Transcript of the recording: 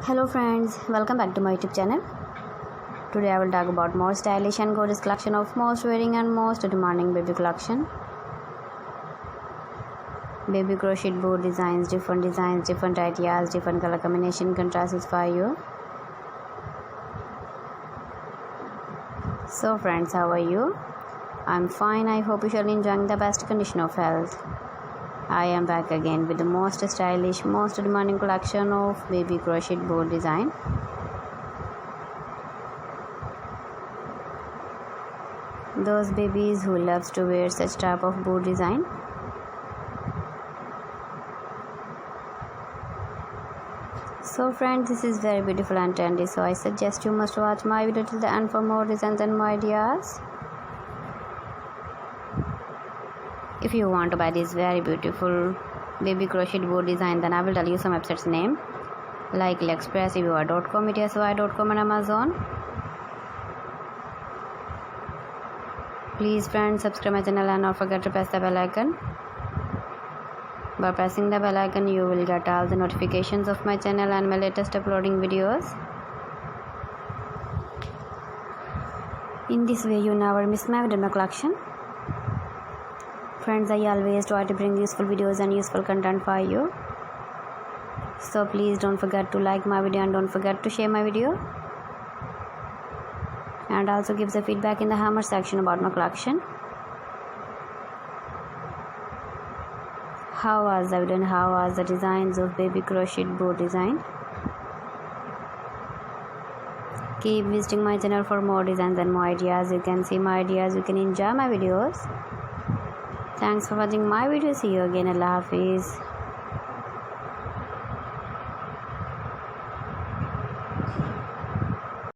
Hello friends, welcome back to my YouTube channel. Today I will talk about more stylish and gorgeous collection of most wearing and most demanding baby collection. Baby crochet board designs, different ideas, different color combination contrasts for you. So friends, how are you? I'm fine. I hope you shall enjoying the best condition of health. I am back again with the most stylish, most demanding collection of baby crochet board design. Those babies who loves to wear such type of board design. So friends, this is very beautiful and trendy, so I suggest you must watch my video till the end for more designs and more ideas. If you want to buy this very beautiful baby crochet board design, then I will tell you some websites name like AliExpress, eviva.com, etsy.com and Amazon. Please friends, subscribe my channel and not forget to press the bell icon. By pressing the bell icon, you will get all the notifications of my channel and my latest uploading videos. In this way, you never miss my video collection. Friends, I always try to bring useful videos and useful content for you. So please don't forget to like my video and don't forget to share my video. And also give the feedback in the comment section about my collection. How was the video and how was the designs of baby crochet board design? Keep visiting my channel for more designs and more ideas. You can see my ideas, you can enjoy my videos. Thanks for watching my video. See you again. Allah Hafiz.